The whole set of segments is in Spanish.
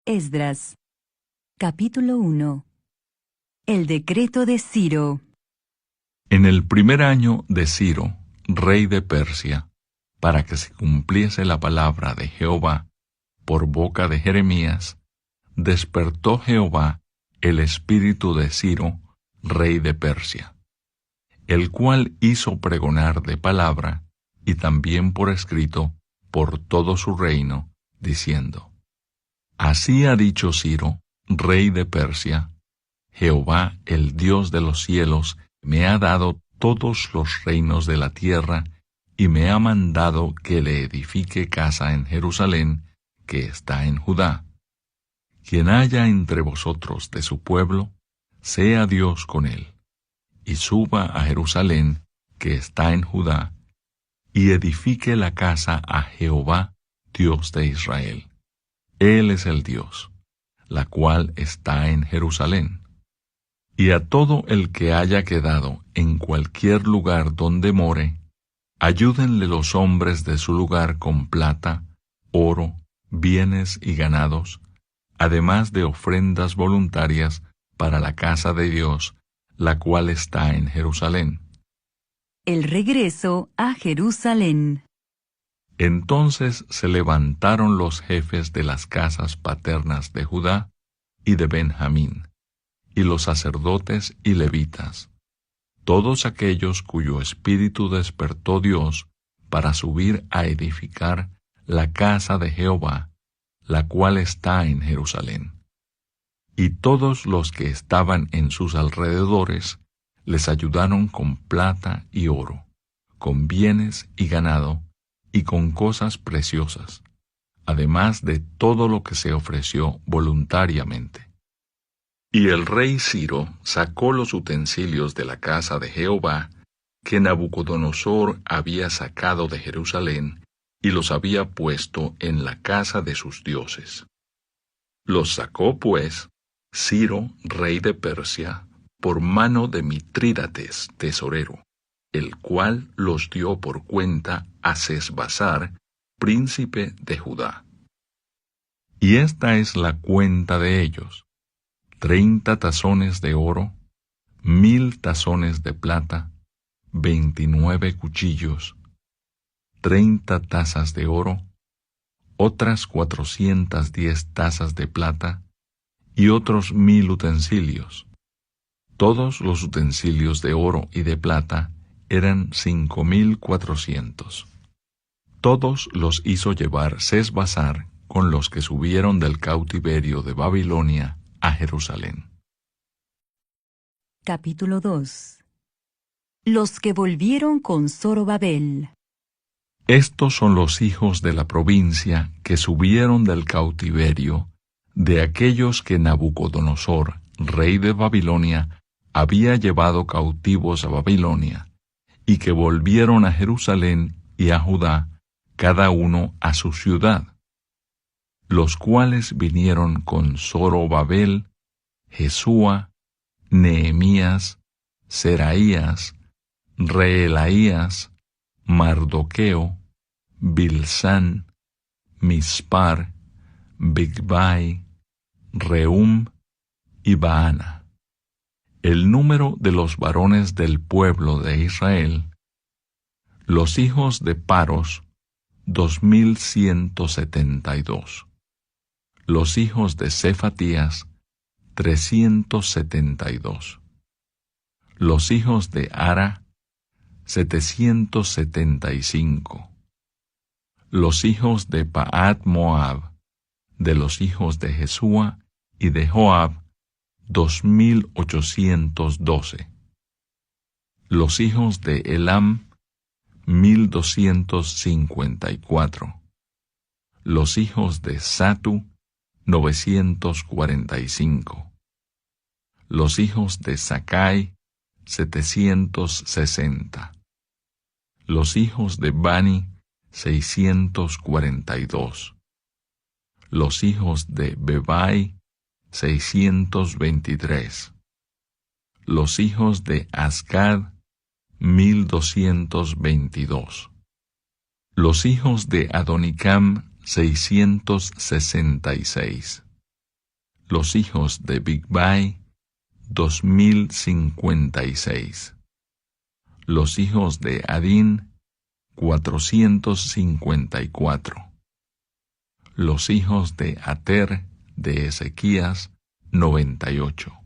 Esdras. Capítulo 1. El decreto de Ciro. En el primer año de Ciro, rey de Persia, para que se cumpliese la palabra de Jehová por boca de Jeremías, despertó Jehová el espíritu de Ciro, rey de Persia, el cual hizo pregonar de palabra y también por escrito por todo su reino, diciendo: Así ha dicho Ciro, rey de Persia: Jehová, el Dios de los cielos, me ha dado todos los reinos de la tierra, y me ha mandado que le edifique casa en Jerusalén, que está en Judá. Quien haya entre vosotros de su pueblo, sea Dios con él, y suba a Jerusalén, que está en Judá, y edifique la casa a Jehová, Dios de Israel. Él es el Dios, la cual está en Jerusalén. Y a todo el que haya quedado en cualquier lugar donde more, ayúdenle los hombres de su lugar con plata, oro, bienes y ganados, además de ofrendas voluntarias para la casa de Dios, la cual está en Jerusalén. El regreso a Jerusalén. Entonces se levantaron los jefes de las casas paternas de Judá y de Benjamín, y los sacerdotes y levitas, todos aquellos cuyo espíritu despertó Dios para subir a edificar la casa de Jehová, la cual está en Jerusalén. Y todos los que estaban en sus alrededores les ayudaron con plata y oro, con bienes y ganado, y con cosas preciosas, además de todo lo que se ofreció voluntariamente. Y el rey Ciro sacó los utensilios de la casa de Jehová, que Nabucodonosor había sacado de Jerusalén, y los había puesto en la casa de sus dioses. Los sacó, pues, Ciro, rey de Persia, por mano de Mitrídates, tesorero, el cual los dio por cuenta a Sesbazar, príncipe de Judá. Y esta es la cuenta de ellos: 30 tazones de oro, 1000 tazones de plata, 29 cuchillos, 30 tazas de oro, otras 410 tazas de plata, y otros 1000 utensilios. Todos los utensilios de oro y de plata eran 5400. Todos los hizo llevar Sesbazar con los que subieron del cautiverio de Babilonia a Jerusalén. Capítulo 2. Los que volvieron con Zorobabel. Estos son los hijos de la provincia que subieron del cautiverio, de aquellos que Nabucodonosor, rey de Babilonia, había llevado cautivos a Babilonia, y que volvieron a Jerusalén y a Judá, cada uno a su ciudad, los cuales vinieron con Zorobabel, Jesúa, Nehemías, Seraías, Reelaías, Mardoqueo, Bilsán, Mispar, Bigvai, Rehum y Baana. El número de los varones del pueblo de Israel, los hijos de Paros, 2172. Los hijos de Cefatías, 372. Los hijos de Ara, 775. Los hijos de Paat Moab, de los hijos de Jesúa y de Joab, 2812. Los hijos de Elam, 1254. Los hijos de Satu, 945. Los hijos de Sakai, 760. Los hijos de Bani, 642. Los hijos de Bebai, 623. Los hijos de Asgad, 1222. Los hijos de Adonicam, 666. Los hijos de Bigvai, 2056. Los hijos de Adín, 454. Los hijos de Ater de Ezequías, 98.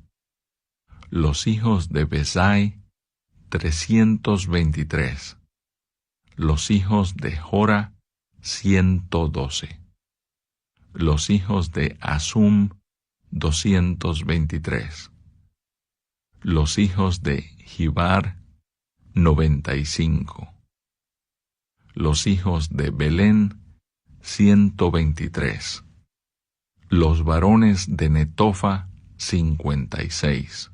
Los hijos de Besai, 323. Los hijos de Jora, 112. Los hijos de Asum, 223. Los hijos de Gibar, 95. Los hijos de Belén, 123. Los varones de Netofa, 56.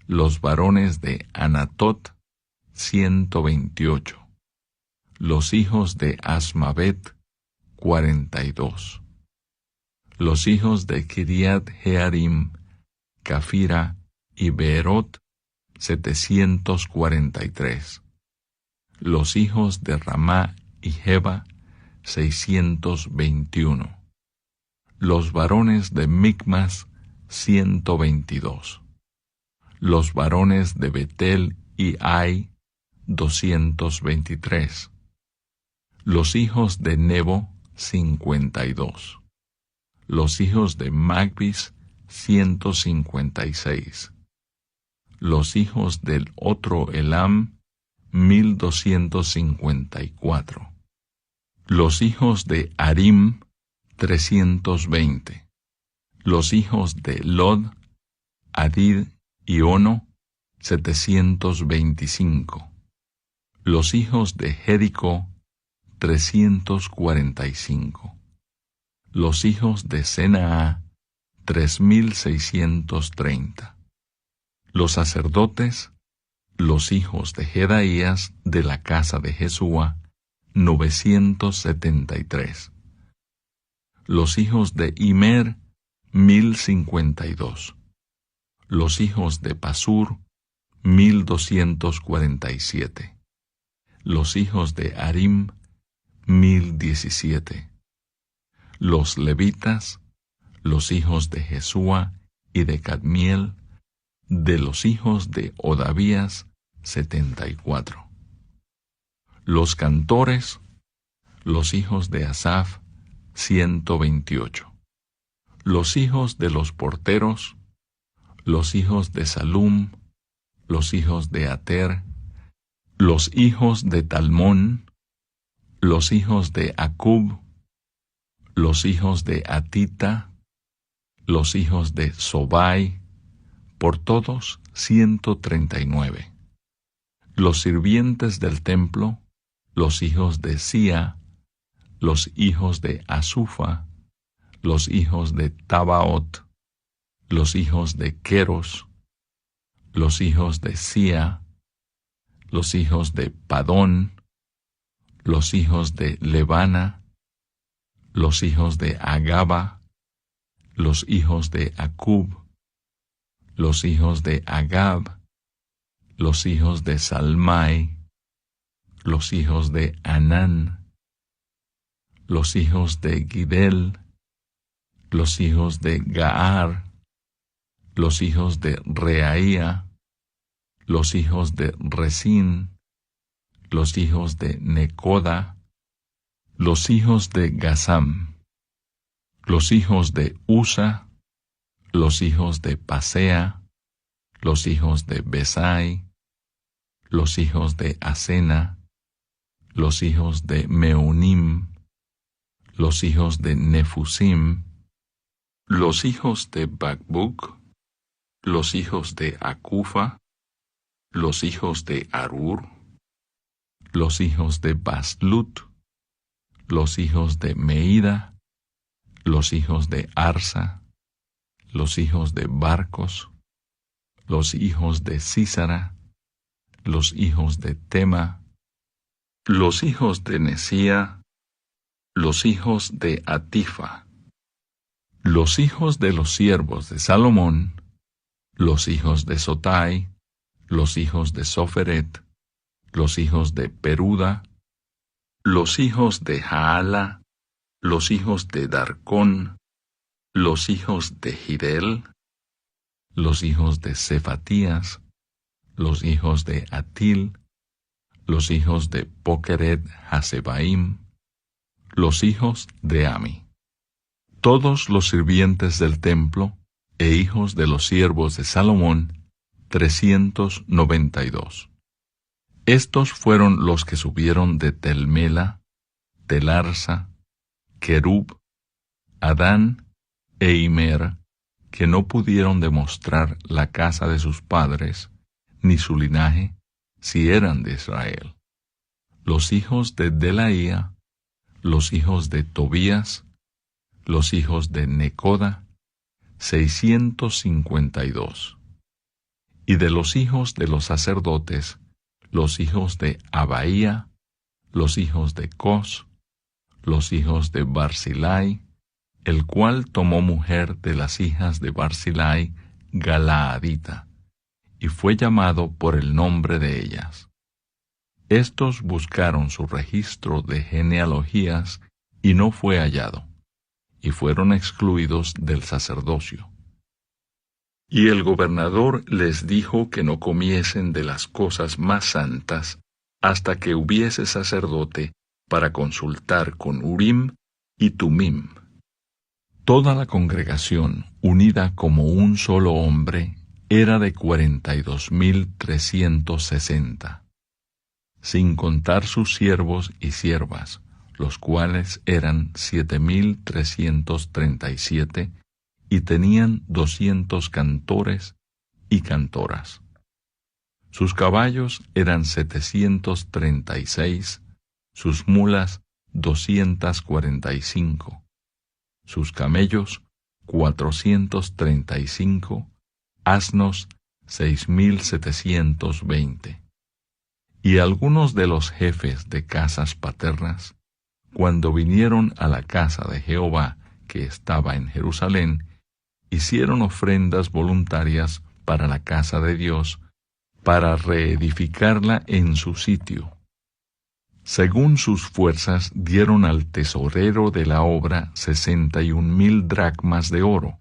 Los varones de Anatot, 128. Los hijos de Asmavet, 42. Los hijos de Kiriat Jearim, Cafira y Beerot, 743. Los hijos de Ramá y Jeba, 621. Los varones de Micmas, 122. Los varones de Betel y Ai, 223. Los hijos de Nebo, 52. Los hijos de Magbis, 156. Los hijos del otro Elam, 1254. Los hijos de Arim, 320. Los hijos de Lod, Adid y Ono, 725. Los hijos de Jericó, 345. Los hijos de Senaa, 3630. Los sacerdotes, los hijos de Jedaías de la casa de Jesúa, 973. Los hijos de Imer, 1052. Los hijos de Pasur, 1247. Los hijos de Arim, 1017. Los levitas, los hijos de Jesúa y de Cadmiel, de los hijos de Odavías, 74. Los cantores, los hijos de Asaf, 128. Los hijos de los porteros, los hijos de Salum, los hijos de Ater, los hijos de Talmón, los hijos de Acub, los hijos de Atita, los hijos de Sobai, por todos 139. Los sirvientes del templo, los hijos de Sia, los hijos de Asufa, los hijos de Tabaot, los hijos de Queros, los hijos de Sia, los hijos de Padón, los hijos de Levana, los hijos de Agaba, los hijos de Acub, los hijos de Agab, los hijos de Salmai, los hijos de Anán, los hijos de Gidel, los hijos de Gaar, los hijos de Reaía, los hijos de Resín, los hijos de Necoda, los hijos de Gazam, los hijos de Usa, los hijos de Pasea, los hijos de Besai, los hijos de Asena, los hijos de Meunim, los hijos de Nefusim, los hijos de Bakbuk, los hijos de Akufa, los hijos de Arur, los hijos de Baslut, los hijos de Meida, los hijos de Arsa, los hijos de Barcos, los hijos de Sísara, los hijos de Tema, los hijos de Nesía, los hijos de Atifa, los hijos de los siervos de Salomón, los hijos de Sotai, los hijos de Soferet, los hijos de Peruda, los hijos de Jaala, los hijos de Darcón, los hijos de Gidel, los hijos de Cefatías, los hijos de Atil, los hijos de Pokeret Hasebaim, los hijos de Ami. Todos los sirvientes del templo e hijos de los siervos de Salomón, 392. Estos fueron los que subieron de Tel Mela, Tel Arsa, Kerub, Adán e Imer, que no pudieron demostrar la casa de sus padres, ni su linaje, si eran de Israel. Los hijos de Delaía, los hijos de Tobías, los hijos de Necoda, 652. Y de los hijos de los sacerdotes, los hijos de Abaía, los hijos de Cos, los hijos de Barzilai, el cual tomó mujer de las hijas de Barzilai, Galaadita, y fue llamado por el nombre de ellas. Estos buscaron su registro de genealogías y no fue hallado, y fueron excluidos del sacerdocio. Y el gobernador les dijo que no comiesen de las cosas más santas hasta que hubiese sacerdote para consultar con Urim y Tumim. Toda la congregación, unida como un solo hombre, era de 42,360, sin contar sus siervos y siervas, los cuales eran 7,337, y tenían 200 cantores y cantoras. Sus caballos eran 736, sus mulas 245, sus camellos 435, asnos 6,720. Y algunos de los jefes de casas paternas, cuando vinieron a la casa de Jehová que estaba en Jerusalén, hicieron ofrendas voluntarias para la casa de Dios, para reedificarla en su sitio. Según sus fuerzas dieron al tesorero de la obra 61,000 dracmas de oro,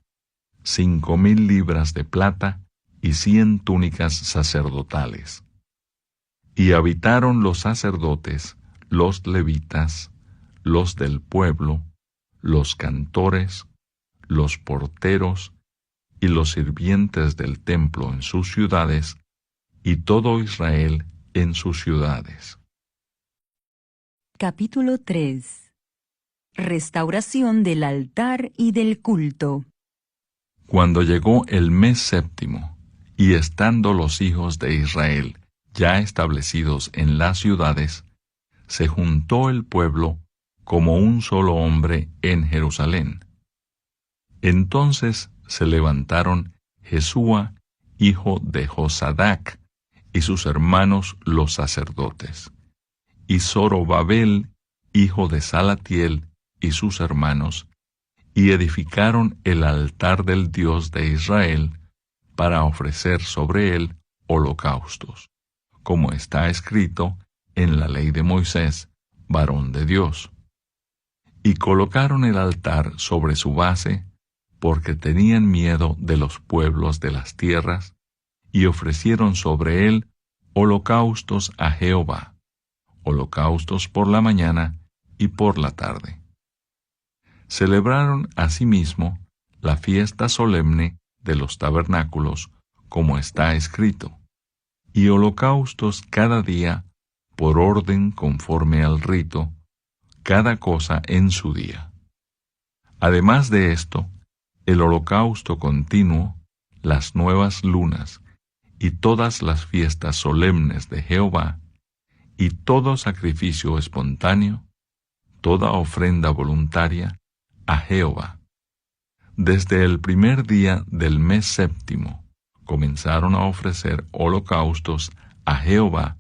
5,000 libras de plata y 100 túnicas sacerdotales. Y habitaron los sacerdotes, los levitas, los del pueblo, los cantores, los porteros y los sirvientes del templo en sus ciudades, y todo Israel en sus ciudades. Capítulo 3. Restauración del altar y del culto. Cuando llegó el mes séptimo, y estando los hijos de Israel ya establecidos en las ciudades, se juntó el pueblo como un solo hombre en Jerusalén. Entonces se levantaron Jesúa, hijo de Josadac, y sus hermanos los sacerdotes, y Zorobabel, hijo de Salatiel, y sus hermanos, y edificaron el altar del Dios de Israel, para ofrecer sobre él holocaustos, como está escrito en la ley de Moisés, varón de Dios. Y colocaron el altar sobre su base, porque tenían miedo de los pueblos de las tierras, y ofrecieron sobre él holocaustos a Jehová, holocaustos por la mañana y por la tarde. Celebraron asimismo la fiesta solemne de los tabernáculos, como está escrito, y holocaustos cada día, por orden conforme al rito, cada cosa en su día. Además de esto, el holocausto continuo, las nuevas lunas, y todas las fiestas solemnes de Jehová, y todo sacrificio espontáneo, toda ofrenda voluntaria, a Jehová. Desde el primer día del mes séptimo, comenzaron a ofrecer holocaustos a Jehová,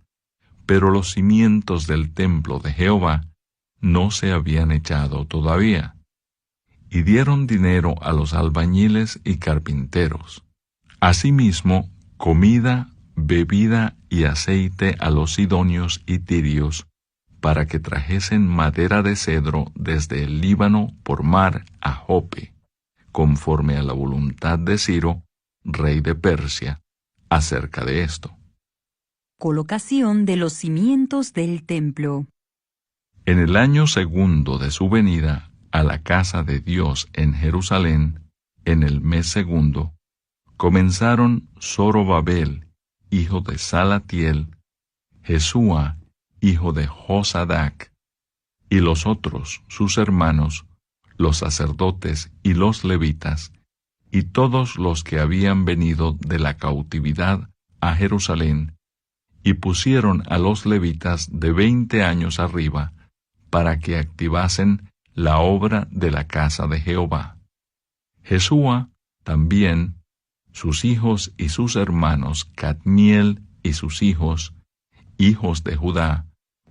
pero los cimientos del templo de Jehová no se habían echado todavía. Y dieron dinero a los albañiles y carpinteros. Asimismo, comida, bebida y aceite a los sidonios y tirios, para que trajesen madera de cedro desde el Líbano por mar a Jope, conforme a la voluntad de Ciro, rey de Persia, acerca de esto. Colocación de los cimientos del templo. En el año segundo de su venida a la casa de Dios en Jerusalén, en el mes segundo, comenzaron Zorobabel, hijo de Salatiel, Jesúa, hijo de Josadac, y los otros, sus hermanos, los sacerdotes y los levitas, y todos los que habían venido de la cautividad a Jerusalén, y pusieron a los levitas de 20 años arriba, para que activasen la obra de la casa de Jehová. Jesúa también, sus hijos y sus hermanos, Cadmiel y sus hijos, hijos de Judá,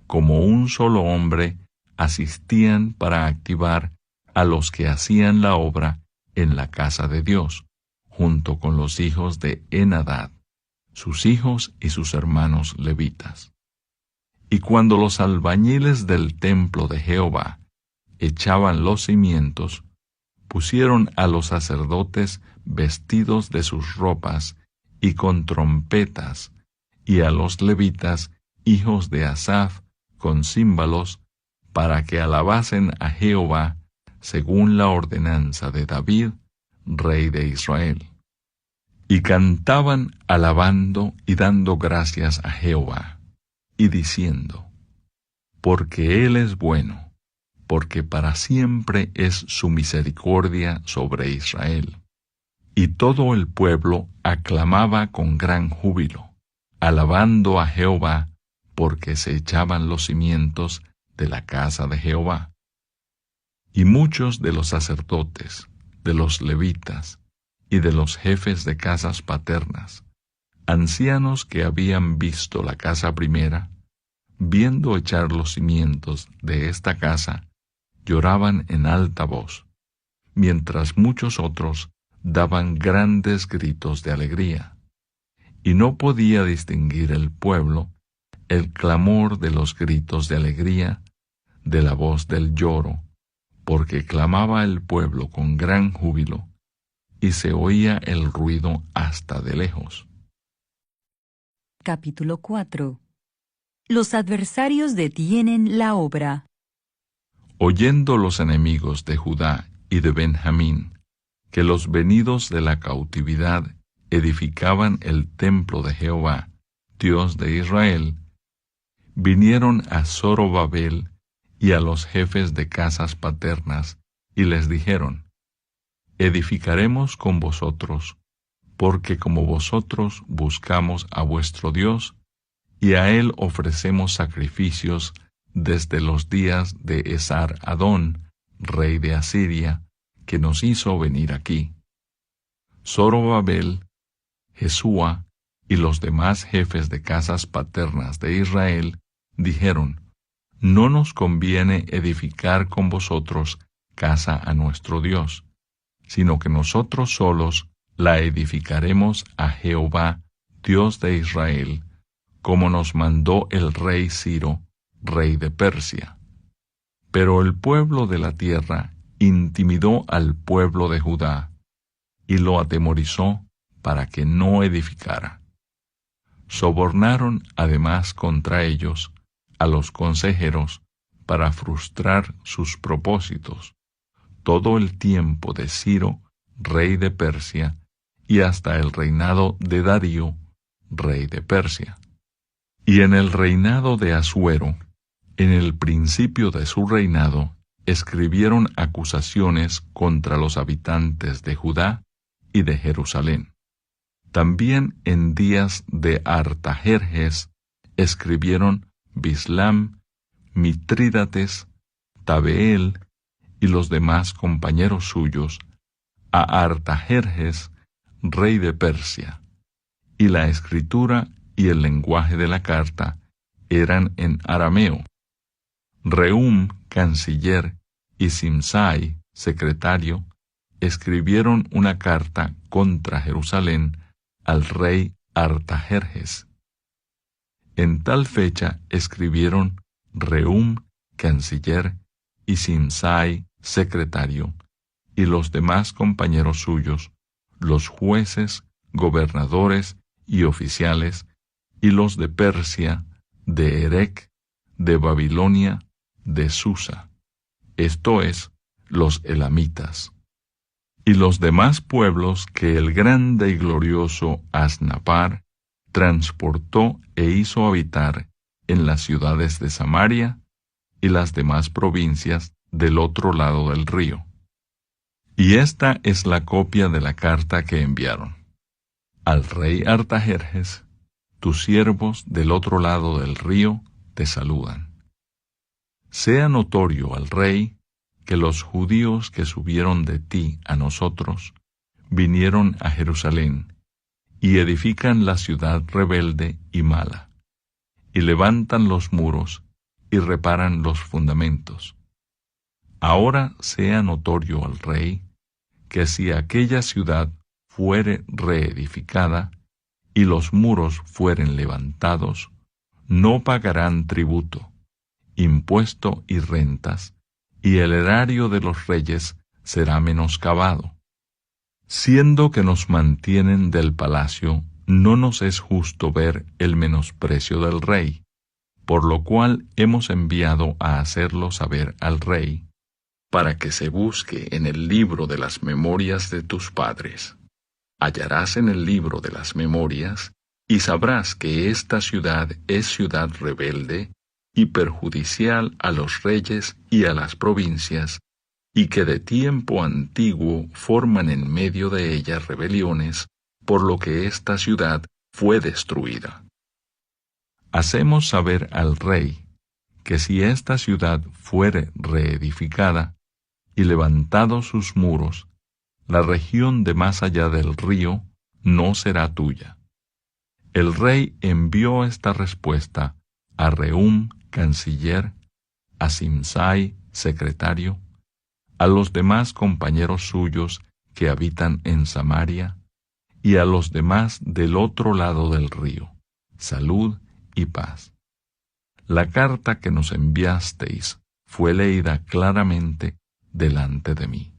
como un solo hombre, asistían para activar a los que hacían la obra en la casa de Dios, junto con los hijos de Enadad, sus hijos y sus hermanos levitas. Y cuando los albañiles del templo de Jehová echaban los cimientos, pusieron a los sacerdotes vestidos de sus ropas y con trompetas, y a los levitas, hijos de Asaf, con címbalos, para que alabasen a Jehová, según la ordenanza de David, rey de Israel. Y cantaban alabando y dando gracias a Jehová, y diciendo, porque Él es bueno, porque para siempre es su misericordia sobre Israel. Y todo el pueblo aclamaba con gran júbilo, alabando a Jehová, porque se echaban los cimientos de la casa de Jehová. Y muchos de los sacerdotes, de los levitas, y de los jefes de casas paternas, ancianos que habían visto la casa primera, viendo echar los cimientos de esta casa, lloraban en alta voz, mientras muchos otros daban grandes gritos de alegría. Y no podía distinguir el pueblo el clamor de los gritos de alegría de la voz del lloro, porque clamaba el pueblo con gran júbilo, y se oía el ruido hasta de lejos. Capítulo 4. Los adversarios detienen la obra. Oyendo los enemigos de Judá y de Benjamín, que los venidos de la cautividad edificaban el templo de Jehová, Dios de Israel, vinieron a Zorobabel y a los jefes de casas paternas, y les dijeron, edificaremos con vosotros, porque como vosotros buscamos a vuestro Dios, y a Él ofrecemos sacrificios desde los días de Esar-Adón, rey de Asiria, que nos hizo venir aquí. Zorobabel, Jesúa y los demás jefes de casas paternas de Israel dijeron, no nos conviene edificar con vosotros casa a nuestro Dios, sino que nosotros solos la edificaremos a Jehová, Dios de Israel, como nos mandó el rey Ciro, rey de Persia. Pero el pueblo de la tierra intimidó al pueblo de Judá, y lo atemorizó para que no edificara. Sobornaron además contra ellos a los consejeros para frustrar sus propósitos, todo el tiempo de Ciro, rey de Persia, y hasta el reinado de Darío, rey de Persia. Y en el reinado de Asuero, en el principio de su reinado, escribieron acusaciones contra los habitantes de Judá y de Jerusalén. También en días de Artajerjes escribieron Bislam, Mitrídates, Tabeel y los demás compañeros suyos a Artajerjes, rey de Persia, y la escritura y el lenguaje de la carta eran en arameo. Rehum, canciller, y Simsai, secretario, escribieron una carta contra Jerusalén al rey Artajerjes. En tal fecha escribieron Rehum, canciller, y Simsai, secretario, y los demás compañeros suyos, los jueces, gobernadores y oficiales, y los de Persia, de Erec, de Babilonia, de Susa, esto es, los elamitas, y los demás pueblos que el grande y glorioso Asnapar transportó e hizo habitar en las ciudades de Samaria y las demás provincias del otro lado del río. Y esta es la copia de la carta que enviaron. Al rey Artajerjes, tus siervos del otro lado del río te saludan. Sea notorio al rey que los judíos que subieron de ti a nosotros vinieron a Jerusalén y edifican la ciudad rebelde y mala, y levantan los muros y reparan los fundamentos. Ahora sea notorio al rey que si aquella ciudad fuere reedificada y los muros fueren levantados, no pagarán tributo, impuesto y rentas, y el erario de los reyes será menoscabado. Siendo que nos mantienen del palacio, no nos es justo ver el menosprecio del rey, por lo cual hemos enviado a hacerlo saber al rey, para que se busque en el libro de las memorias de tus padres. Hallarás en el libro de las memorias, y sabrás que esta ciudad es ciudad rebelde y perjudicial a los reyes y a las provincias, y que de tiempo antiguo forman en medio de ella rebeliones, por lo que esta ciudad fue destruida. Hacemos saber al rey que si esta ciudad fuere reedificada y levantados sus muros, la región de más allá del río no será tuya. El rey envió esta respuesta a Rehum, canciller, a Simsai, secretario, a los demás compañeros suyos que habitan en Samaria, y a los demás del otro lado del río, salud y paz. La carta que nos enviasteis fue leída claramente delante de mí.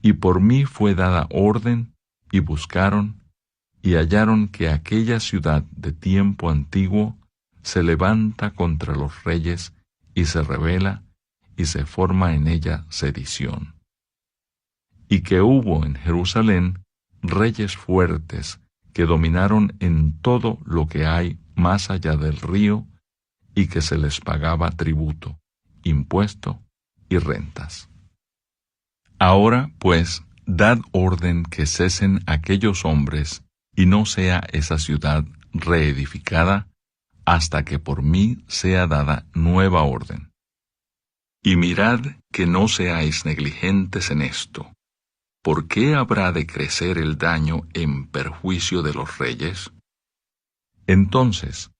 Y por mí fue dada orden, y buscaron, y hallaron que aquella ciudad de tiempo antiguo se levanta contra los reyes, y se rebela, y se forma en ella sedición. Y que hubo en Jerusalén reyes fuertes que dominaron en todo lo que hay más allá del río, y que se les pagaba tributo, impuesto y rentas. Ahora, pues, dad orden que cesen aquellos hombres, y no sea esa ciudad reedificada, hasta que por mí sea dada nueva orden. Y mirad que no seáis negligentes en esto. ¿Por qué habrá de crecer el daño en perjuicio de los reyes? Entonces,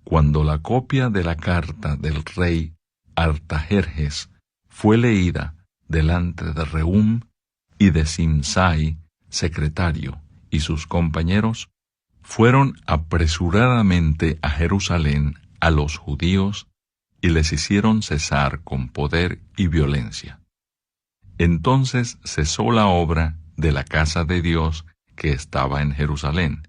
cuando la copia de la carta del rey Artajerjes fue leída delante de Rehum y de Simsai, secretario, y sus compañeros, fueron apresuradamente a Jerusalén a los judíos y les hicieron cesar con poder y violencia. Entonces cesó la obra de la casa de Dios que estaba en Jerusalén,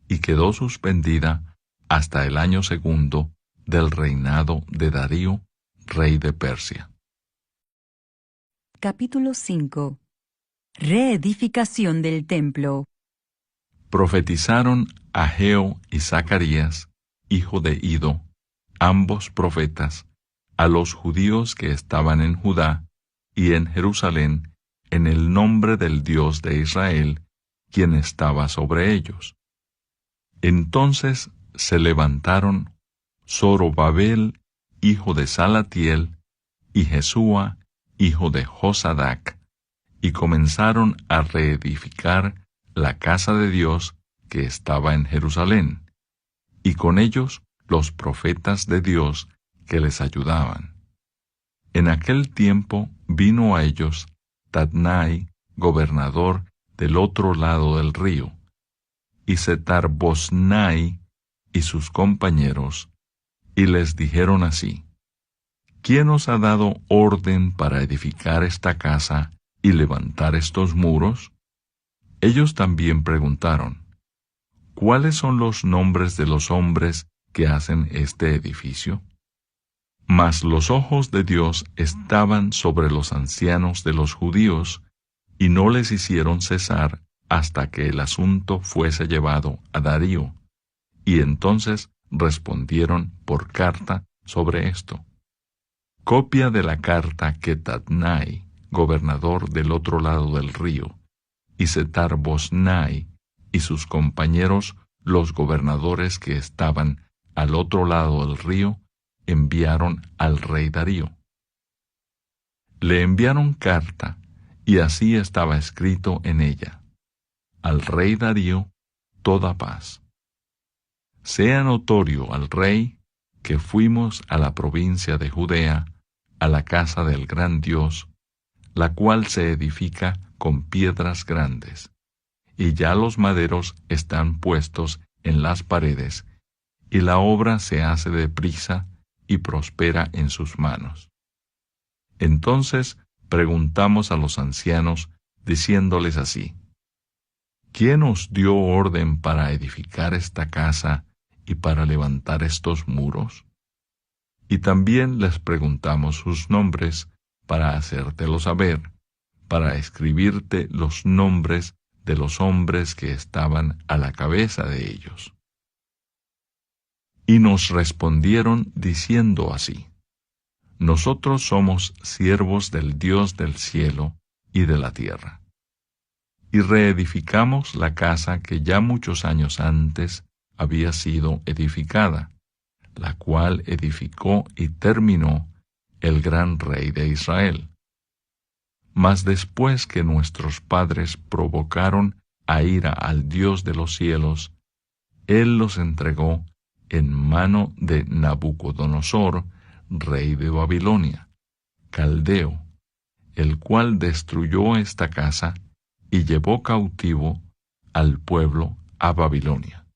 y quedó suspendida hasta el año 2 del reinado de Darío, rey de Persia. Capítulo 5. Reedificación del templo. Profetizaron Ageo y Zacarías, hijo de Ido, ambos profetas, a los judíos que estaban en Judá y en Jerusalén, en el nombre del Dios de Israel, quien estaba sobre ellos. Entonces se levantaron Zorobabel, hijo de Salatiel, y Jesúa, hijo de Josadac, y comenzaron a reedificar la casa de Dios que estaba en Jerusalén, y con ellos los profetas de Dios que les ayudaban. En aquel tiempo vino a ellos Tatnai, gobernador del otro lado del río, y Setar-Boznai y sus compañeros, y les dijeron así: ¿Quién os ha dado orden para edificar esta casa y levantar estos muros? Ellos también preguntaron, ¿cuáles son los nombres de los hombres que hacen este edificio? Mas los ojos de Dios estaban sobre los ancianos de los judíos, y no les hicieron cesar hasta que el asunto fuese llevado a Darío, y entonces respondieron por carta sobre esto. Copia de la carta que Tatnai, gobernador del otro lado del río, y Setar-Boznai y sus compañeros, los gobernadores que estaban al otro lado del río, enviaron al rey Darío. Le enviaron carta, y así estaba escrito en ella: al rey Darío, toda paz. Sea notorio al rey que fuimos a la provincia de Judea, a la casa del gran Dios, la cual se edifica con piedras grandes, y ya los maderos están puestos en las paredes, y la obra se hace deprisa y prospera en sus manos. Entonces preguntamos a los ancianos, diciéndoles así: ¿quién os dio orden para edificar esta casa y para levantar estos muros? Y también les preguntamos sus nombres, para hacértelo saber, para escribirte los nombres de los hombres que estaban a la cabeza de ellos. Y nos respondieron diciendo así: nosotros somos siervos del Dios del cielo y de la tierra, y reedificamos la casa que ya muchos años antes había sido edificada, la cual edificó y terminó el gran rey de Israel. Mas después que nuestros padres provocaron a ira al Dios de los cielos, Él los entregó en mano de Nabucodonosor, rey de Babilonia, caldeo, el cual destruyó esta casa y llevó cautivo al pueblo a Babilonia.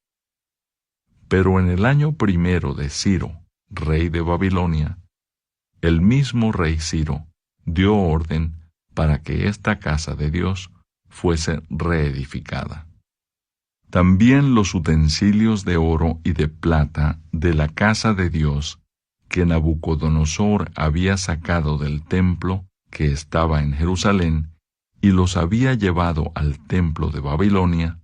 Pero en el año 1 de Ciro, rey de Babilonia, el mismo rey Ciro dio orden para que esta casa de Dios fuese reedificada. También los utensilios de oro y de plata de la casa de Dios que Nabucodonosor había sacado del templo que estaba en Jerusalén y los había llevado al templo de Babilonia,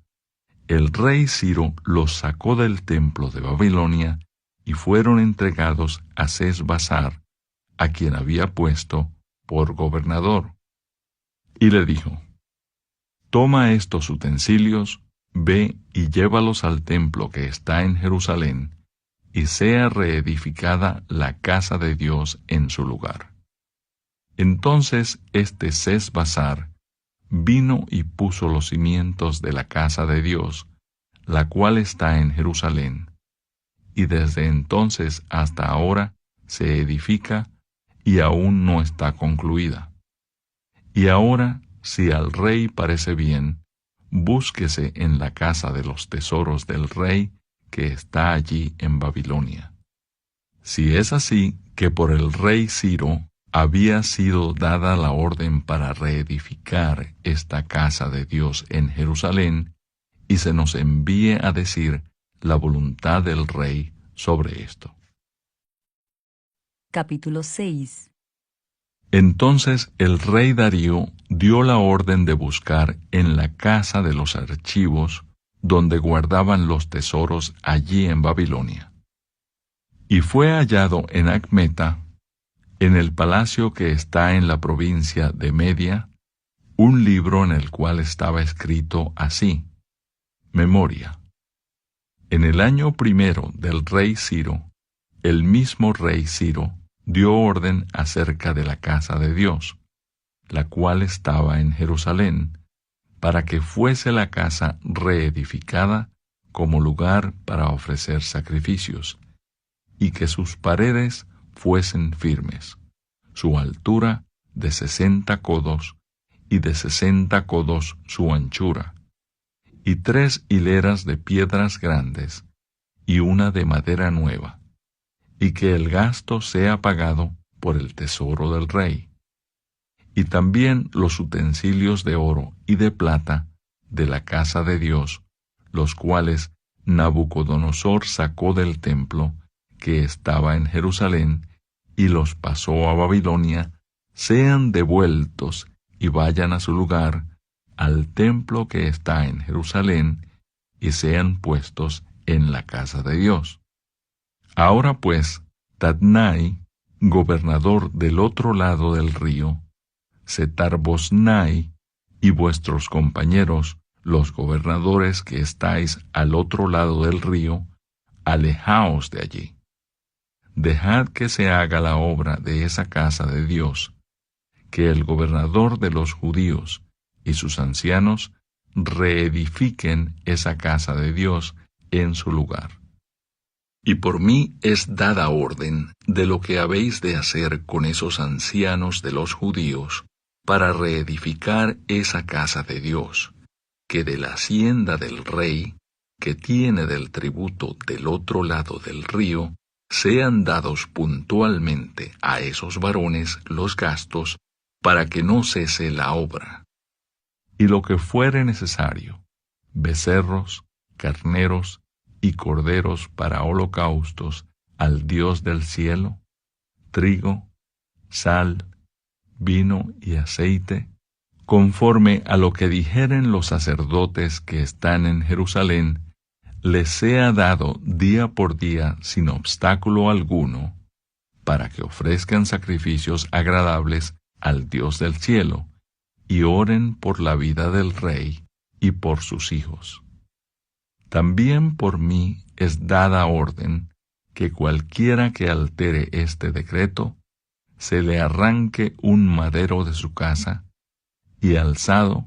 el rey Ciro los sacó del templo de Babilonia y fueron entregados a Sesbazar, a quien había puesto por gobernador. Y le dijo: toma estos utensilios, ve y llévalos al templo que está en Jerusalén, y sea reedificada la casa de Dios en su lugar. Entonces Sesbazar vino y puso los cimientos de la casa de Dios, la cual está en Jerusalén, y desde entonces hasta ahora se edifica y aún no está concluida. Y ahora, si al rey parece bien, búsquese en la casa de los tesoros del rey que está allí en Babilonia. Si es así que por el rey Ciro había sido dada la orden para reedificar esta casa de Dios en Jerusalén, y se nos envíe a decir la voluntad del rey sobre esto. Capítulo 6. Entonces el rey Darío dio la orden de buscar en la casa de los archivos donde guardaban los tesoros allí en Babilonia. Y fue hallado en Acmeta, en el palacio que está en la provincia de Media, un libro en el cual estaba escrito así: Memoria. En el año 1 del rey Ciro, el mismo rey Ciro dio orden acerca de la casa de Dios, la cual estaba en Jerusalén, para que fuese la casa reedificada como lugar para ofrecer sacrificios, y que sus paredes fuesen firmes, su altura de 60 codos, y de 60 codos su anchura, y 3 hileras de piedras grandes, y una de madera nueva, y que el gasto sea pagado por el tesoro del rey. y también los utensilios de oro y de plata de la casa de Dios, los cuales Nabucodonosor sacó del templo que estaba en Jerusalén y los pasó a Babilonia, sean devueltos y vayan a su lugar, al templo que está en Jerusalén, y sean puestos en la casa de Dios. Ahora pues, Tatnai, gobernador del otro lado del río, Setar-Boznai y vuestros compañeros, los gobernadores que estáis al otro lado del río, alejaos de allí. Dejad que se haga la obra de esa casa de Dios, que el gobernador de los judíos y sus ancianos reedifiquen esa casa de Dios en su lugar. Y por mí es dada orden de lo que habéis de hacer con esos ancianos de los judíos para reedificar esa casa de Dios, que de la hacienda del rey, que tiene del tributo del otro lado del río, sean dados puntualmente a esos varones los gastos para que no cese la obra. Y lo que fuere necesario, becerros, carneros y corderos para holocaustos al Dios del cielo, trigo, sal, vino y aceite, conforme a lo que dijeren los sacerdotes que están en Jerusalén, les sea dado día por día sin obstáculo alguno, para que ofrezcan sacrificios agradables al Dios del cielo, y oren por la vida del rey y por sus hijos. También por mí es dada orden que cualquiera que altere este decreto, se le arranque un madero de su casa, y alzado,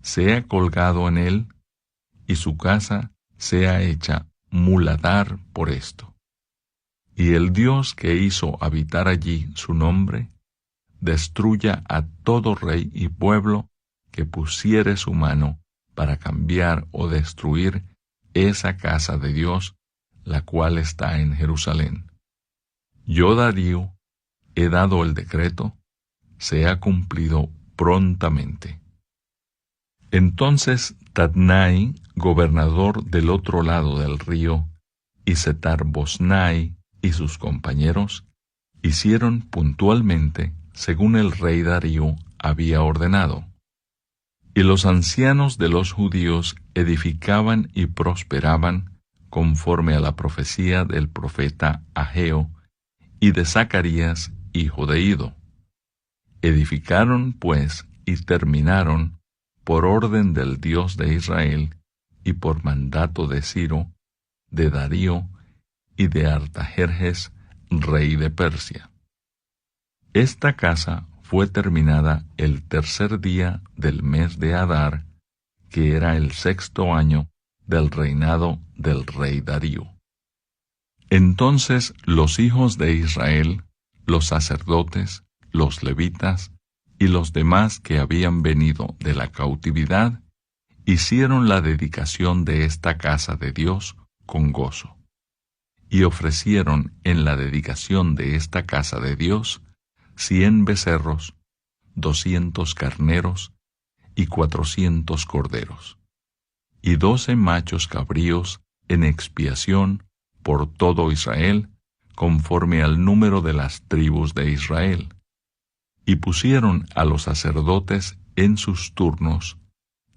sea colgado en él, y su casa sea hecha muladar por esto. Y el Dios que hizo habitar allí su nombre, destruya a todo rey y pueblo que pusiere su mano para cambiar o destruir esa casa de Dios, la cual está en Jerusalén. Yo, Darío, he dado el decreto, sea cumplido prontamente. Entonces Tatnai, gobernador del otro lado del río, y Setar-Boznai y sus compañeros, hicieron puntualmente según el rey Darío había ordenado. Y los ancianos de los judíos edificaban y prosperaban conforme a la profecía del profeta Ageo y de Zacarías, hijo de Ido. Edificaron, pues, y terminaron, por orden del Dios de Israel, y por mandato de Ciro, de Darío y de Artajerjes, rey de Persia. Esta casa fue terminada el tercer día del mes de Adar, que era el 6º año del reinado del rey Darío. Entonces los hijos de Israel, los sacerdotes, los levitas y los demás que habían venido de la cautividad, hicieron la dedicación de esta casa de Dios con gozo, y ofrecieron en la dedicación de esta casa de Dios 100 becerros, 200 carneros y 400 corderos, y 12 machos cabríos en expiación por todo Israel, conforme al número de las tribus de Israel. Y pusieron a los sacerdotes en sus turnos,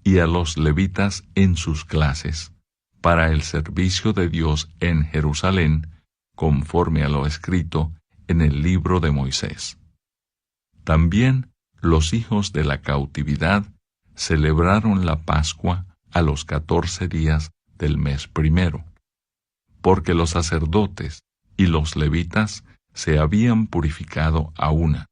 y a los levitas en sus clases, para el servicio de Dios en Jerusalén, conforme a lo escrito en el libro de Moisés. También los hijos de la cautividad celebraron la Pascua a los 14 días del mes primero, porque los sacerdotes y los levitas se habían purificado a una,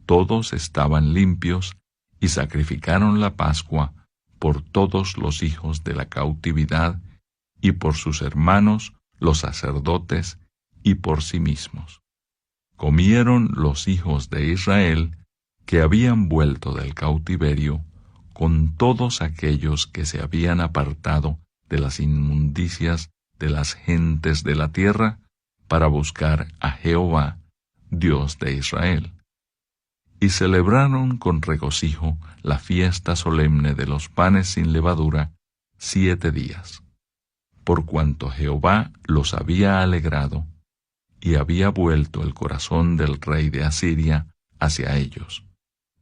todos estaban limpios, y sacrificaron la Pascua por todos los hijos de la cautividad, y por sus hermanos los sacerdotes, y por sí mismos. Comieron los hijos de Israel que habían vuelto del cautiverio, con todos aquellos que se habían apartado de las inmundicias de las gentes de la tierra, para buscar a Jehová, Dios de Israel. y celebraron con regocijo la fiesta solemne de los panes sin levadura 7 días, por cuanto Jehová los había alegrado, y había vuelto el corazón del rey de Asiria hacia ellos,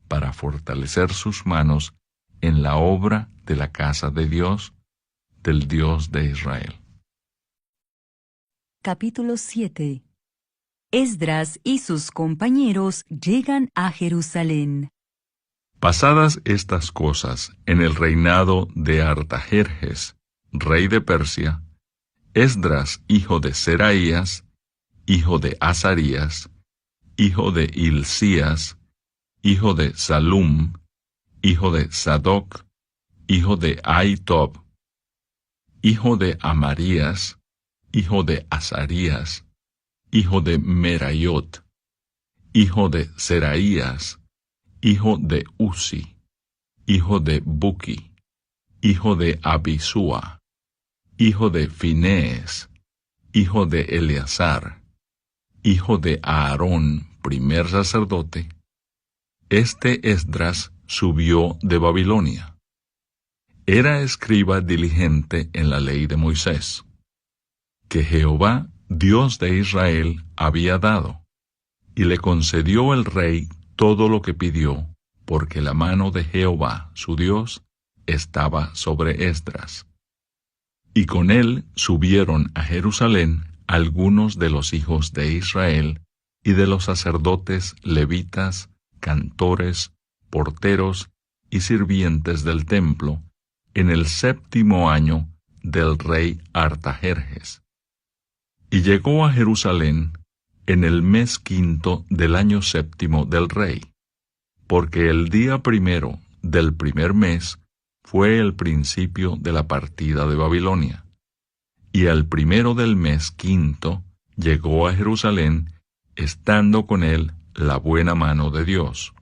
para fortalecer sus manos en la obra de la casa de Dios, del Dios de Israel. Capítulo 7. Esdras y sus compañeros llegan a Jerusalén. Pasadas estas cosas, en el reinado de Artajerjes, rey de Persia, Esdras, hijo de Seraías, hijo de Azarías, hijo de Hilcías, hijo de Salum, hijo de Sadoc, hijo de Ahitob, hijo de Amarías, hijo de Azarías, hijo de Merayot, hijo de Seraías, hijo de Uzi, hijo de Buki, hijo de Abisúa, hijo de Finees, hijo de Eleazar, hijo de Aarón, primer sacerdote, este Esdras subió de Babilonia. Era escriba diligente en la ley de Moisés, que Jehová, Dios de Israel, había dado, y le concedió el rey todo lo que pidió, porque la mano de Jehová, su Dios, estaba sobre Esdras. Y con él subieron a Jerusalén algunos de los hijos de Israel y de los sacerdotes levitas, cantores, porteros y sirvientes del templo, en el 7º año del rey Artajerjes. Y llegó a Jerusalén en el mes 5 del año 7 del rey, porque el día 1 del primer mes fue el principio de la partida de Babilonia, y al 1 del mes 5 llegó a Jerusalén, estando con él la buena mano de Dios,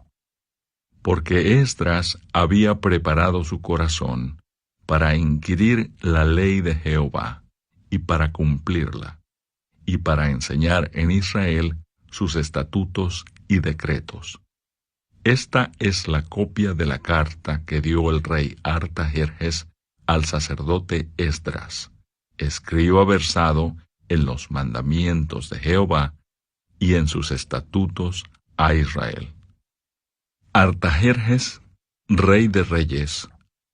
porque Esdras había preparado su corazón para inquirir la ley de Jehová, y para cumplirla, y para enseñar en Israel sus estatutos y decretos. Esta es la copia de la carta que dio el rey Artajerjes al sacerdote Esdras, escriba versado en los mandamientos de Jehová y en sus estatutos a Israel. Artajerjes, rey de reyes,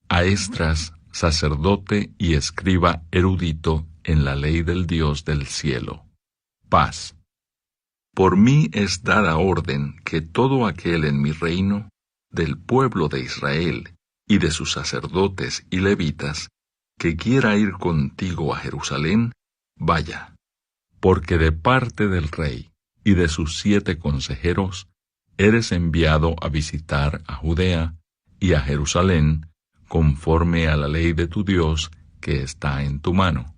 a Esdras, sacerdote y escriba erudito en la ley del Dios del cielo. Paz. Por mí es dada orden que todo aquel en mi reino, del pueblo de Israel y de sus sacerdotes y levitas, que quiera ir contigo a Jerusalén, vaya, porque de parte del rey y de sus 7 consejeros, eres enviado a visitar a Judea y a Jerusalén, conforme a la ley de tu Dios que está en tu mano,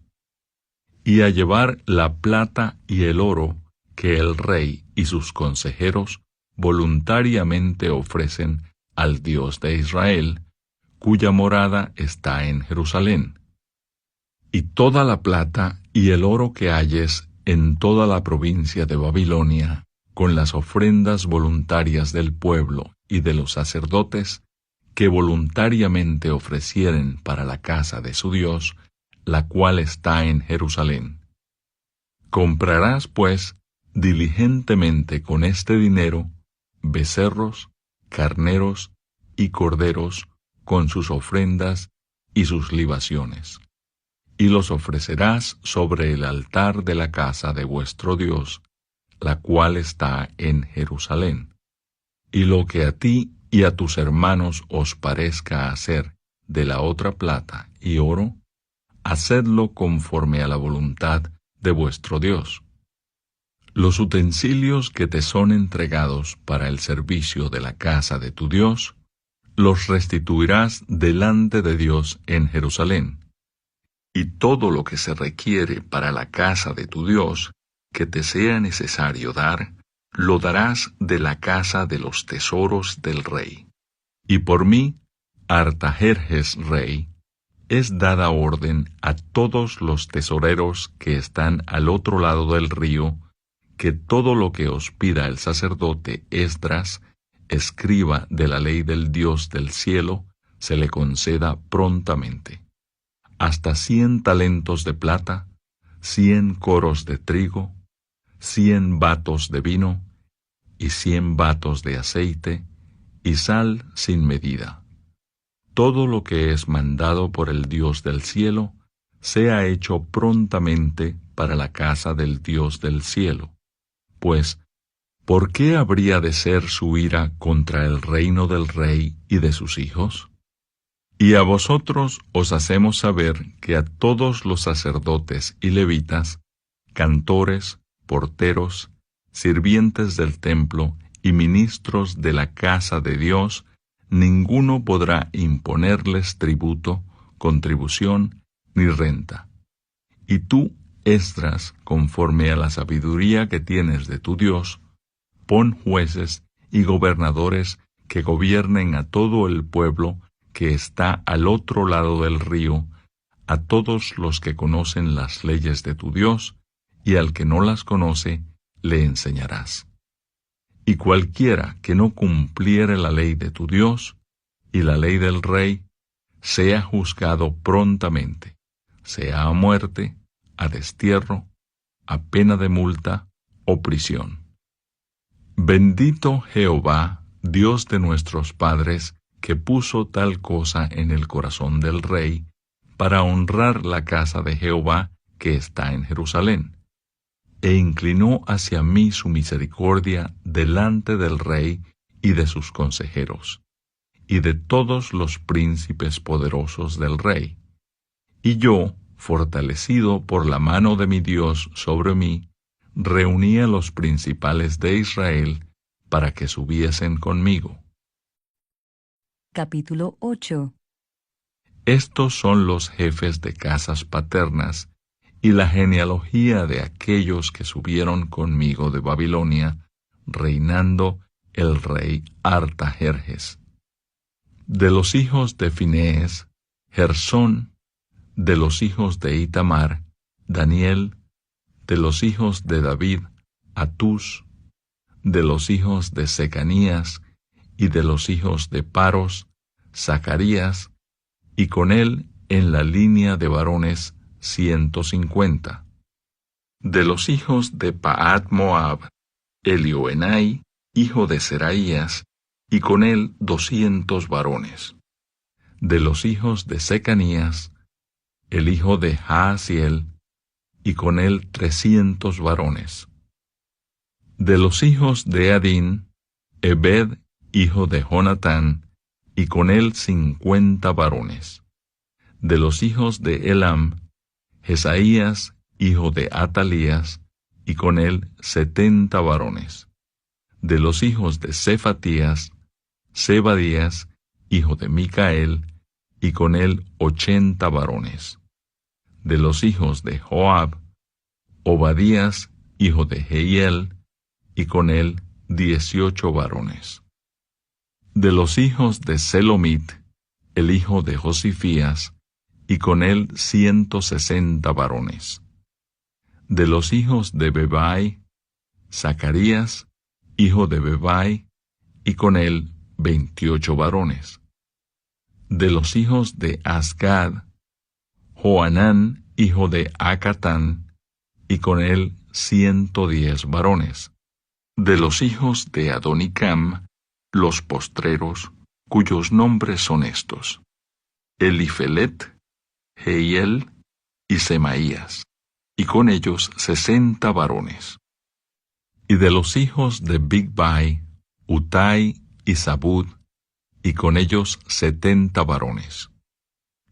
y a llevar la plata y el oro que el rey y sus consejeros voluntariamente ofrecen al Dios de Israel, cuya morada está en Jerusalén. Y toda la plata y el oro que halles en toda la provincia de Babilonia, con las ofrendas voluntarias del pueblo y de los sacerdotes, que voluntariamente ofrecieren para la casa de su Dios, la cual está en Jerusalén. Comprarás, pues, diligentemente con este dinero, becerros, carneros y corderos, con sus ofrendas y sus libaciones, y los ofrecerás sobre el altar de la casa de vuestro Dios, la cual está en Jerusalén. Y lo que a ti y a tus hermanos os parezca hacer de la otra plata y oro, hacedlo conforme a la voluntad de vuestro Dios. Los utensilios que te son entregados para el servicio de la casa de tu Dios, los restituirás delante de Dios en Jerusalén. Y todo lo que se requiere para la casa de tu Dios, que te sea necesario dar, lo darás de la casa de los tesoros del rey. Y por mí, Artajerjes rey, es dada orden a todos los tesoreros que están al otro lado del río, que todo lo que os pida el sacerdote Esdras, escriba de la ley del Dios del cielo, se le conceda prontamente. Hasta 100 talentos de plata, 100 coros de trigo, 100 batos de vino, y 100 batos de aceite, y sal sin medida. Todo lo que es mandado por el Dios del cielo, sea hecho prontamente para la casa del Dios del cielo. Pues, ¿por qué habría de ser su ira contra el reino del rey y de sus hijos? Y a vosotros os hacemos saber que a todos los sacerdotes y levitas, cantores, porteros, sirvientes del templo y ministros de la casa de Dios, ninguno podrá imponerles tributo, contribución ni renta. Y tú, Esdras, conforme a la sabiduría que tienes de tu Dios, pon jueces y gobernadores que gobiernen a todo el pueblo que está al otro lado del río, a todos los que conocen las leyes de tu Dios, y al que no las conoce, le enseñarás. Y cualquiera que no cumpliere la ley de tu Dios y la ley del rey, sea juzgado prontamente, sea a muerte, a destierro, a pena de multa o prisión. Bendito Jehová, Dios de nuestros padres, que puso tal cosa en el corazón del rey, para honrar la casa de Jehová que está en Jerusalén, e inclinó hacia mí su misericordia delante del rey y de sus consejeros, y de todos los príncipes poderosos del rey. Y yo, fortalecido por la mano de mi Dios sobre mí, reuní a los principales de Israel para que subiesen conmigo. Capítulo 8. Estos son los jefes de casas paternas y la genealogía de aquellos que subieron conmigo de Babilonia, reinando el rey Artajerjes. De los hijos de Finees, Gersón; de los hijos de Itamar, Daniel; de los hijos de David, Atús; de los hijos de Secanías, y de los hijos de Paros, Zacarías, y con él en la línea de varones 150. De los hijos de Pahat Moab, Elioenai, hijo de Seraías, y con él 200 varones. De los hijos de Secanías, el hijo de Jaasiel, y con él 300 varones. De los hijos de Adín, Ebed, hijo de Jonatán, y con él 50 varones. De los hijos de Elam, Jesaías, hijo de Atalías, y con él 70 varones. De los hijos de Cefatías, Zebadías, hijo de Micael, y con él 80 varones. De los hijos de Joab, Obadías, hijo de Jehiel, y con él 18 varones. De los hijos de Selomit, el hijo de Josifías, y con él 160 varones. De los hijos de Bebai, Zacarías, hijo de Bebai, y con él 28 varones. De los hijos de Azgad, Joanán, hijo de Acatán, y con él 110 varones. De los hijos de Adonicam, los postreros, cuyos nombres son estos: Elifelet, Jehiel y Semaías, y con ellos 60 varones. Y de los hijos de Bigvai, Utai y Zabud, y con ellos 70 varones.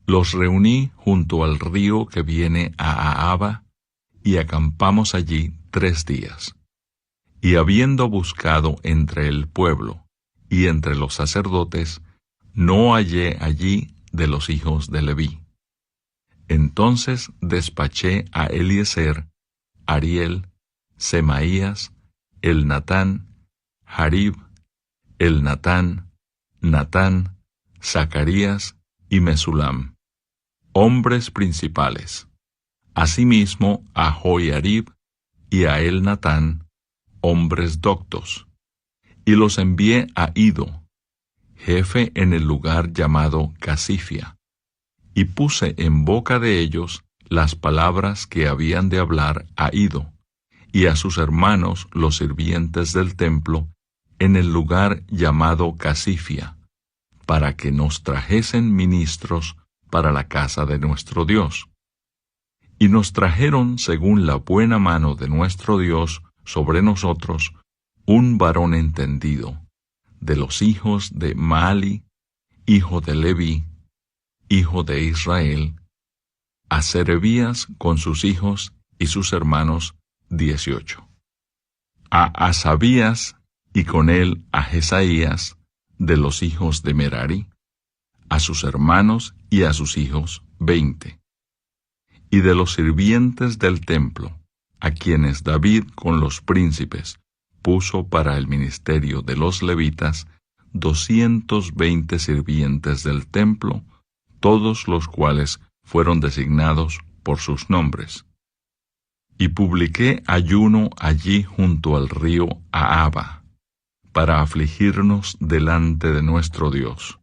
Los reuní junto al río que viene a Ahava, y acampamos allí 3 días. Y habiendo buscado entre el pueblo y entre los sacerdotes, no hallé allí de los hijos de Leví. Entonces despaché a Eliezer, Ariel, Semaías, Elnatán, Jarib, Elnatán, Natán, Zacarías y Mesulam, hombres principales; asimismo a Joiarib y a Elnatán, hombres doctos; y los envié a Ido, jefe en el lugar llamado Casifia, y puse en boca de ellos las palabras que habían de hablar a Ido, y a sus hermanos los sirvientes del templo, en el lugar llamado Casifia, para que nos trajesen ministros para la casa de nuestro Dios. Y nos trajeron según la buena mano de nuestro Dios sobre nosotros un varón entendido, de los hijos de Maali, hijo de Leví, hijo de Israel, a Serebías con sus hijos y sus hermanos 18. A Asabías y con él a Jesaías, de los hijos de Merari, a sus hermanos y a sus hijos 20. Y de los sirvientes del templo, a quienes David con los príncipes puso para el ministerio de los levitas, 220 sirvientes del templo, todos los cuales fueron designados por sus nombres. Y publiqué ayuno allí junto al río Ahava, para afligirnos delante de nuestro Dios,